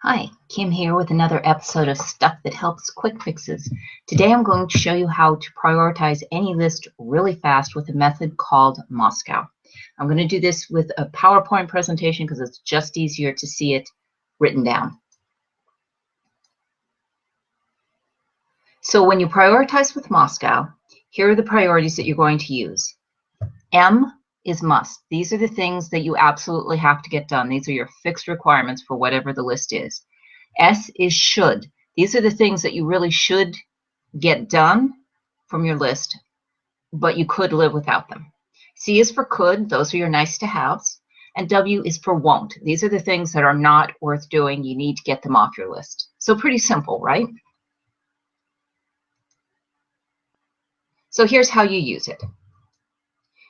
Hi, Kim here with another episode of Stuff That Helps Quick Fixes. Today I'm going to show you how to prioritize any list really fast with a method called MoSCoW. I'm going to do this with a PowerPoint presentation because it's just easier to see it written down. So when you prioritize with MoSCoW, here are the priorities that you're going to use. M is must. These are the things that you absolutely have to get done. These are your fixed requirements for whatever the list is. S is should. These are the things that you really should get done from your list, but you could live without them. C is for could. Those are your nice to haves. And W is for won't. These are the things that are not worth doing. You need to get them off your list. So pretty simple, right? So here's how you use it.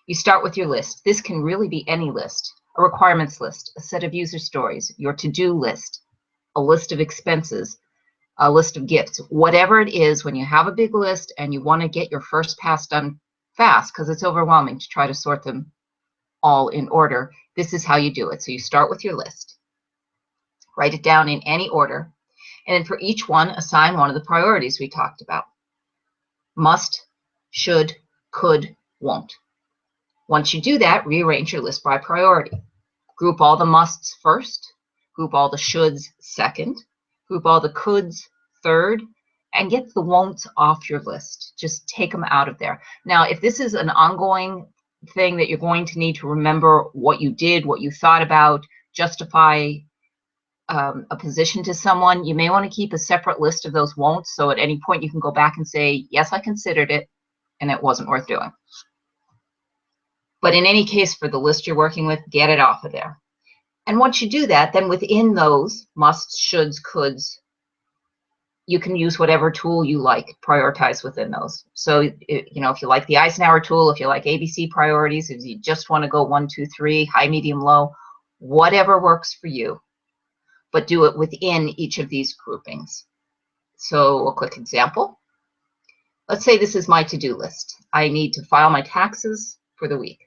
You start with your list. This can really be any list, a requirements list, a set of user stories, your to-do list, a list of expenses, a list of gifts, whatever it is. When you have a big list and you want to get your first pass done fast because it's overwhelming to try to sort them all in order, this is how you do it. So you start with your list, write it down in any order, and then for each one, assign one of the priorities we talked about. Must, should, could, won't. Once you do that, rearrange your list by priority. Group all the musts first, group all the shoulds second, group all the coulds third, and get the won'ts off your list. Just take them out of there. Now, if this is an ongoing thing that you're going to need to remember what you did, what you thought about, justify a position to someone, you may want to keep a separate list of those won'ts, so at any point you can go back and say, yes, I considered it, and it wasn't worth doing. But in any case, for the list you're working with, get it off of there. And once you do that, then within those musts, shoulds, coulds, you can use whatever tool you like, prioritize within those. So, you know, if you like the Eisenhower tool, if you like ABC priorities, if you just want to go 1, 2, 3, high, medium, low, whatever works for you, but do it within each of these groupings. So a quick example. Let's say this is my to-do list. I need to file my taxes for the week.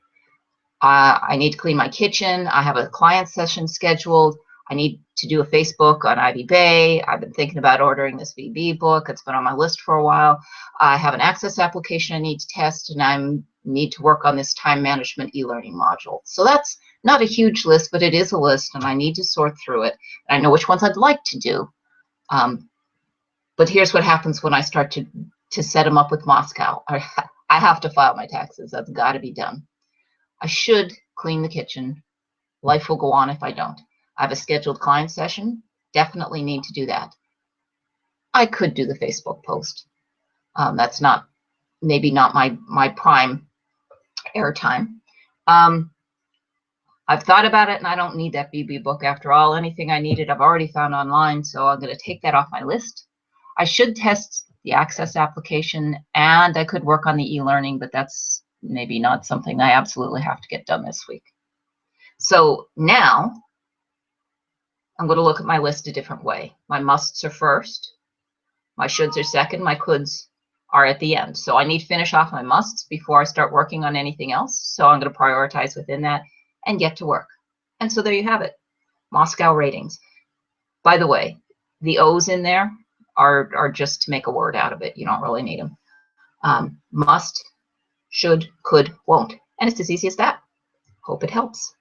I need to clean my kitchen. I have a client session scheduled. I need to do a Facebook on Ivy Bay. I've been thinking about ordering this VB book. It's been on my list for a while. I have an Access application I need to test, and I need to work on this time management e-learning module. So that's not a huge list, but it is a list, and I need to sort through it. I know which ones I'd like to do. But here's what happens when I start to set them up with MoSCoW. I have to file my taxes. That's got to be done. I should clean the kitchen. Life will go on if I don't. I have a scheduled client session. Definitely need to do that. I could do the Facebook post. That's maybe not my prime airtime. I've thought about it, and I don't need that BB book after all. Anything I needed, I've already found online, so I'm going to take that off my list. I should test the Access application, and I could work on the e-learning, but that's maybe not something I absolutely have to get done this week. So now I'm going to look at my list a different way. My musts are first, my shoulds are second, my coulds are at the end. So I need to finish off my musts before I start working on anything else. So I'm going to prioritize within that and get to work. And so there you have it, MoSCoW ratings. By the way, the O's in there are just to make a word out of it. You don't really need them. Must, should, could, won't. And it's as easy as that. Hope it helps.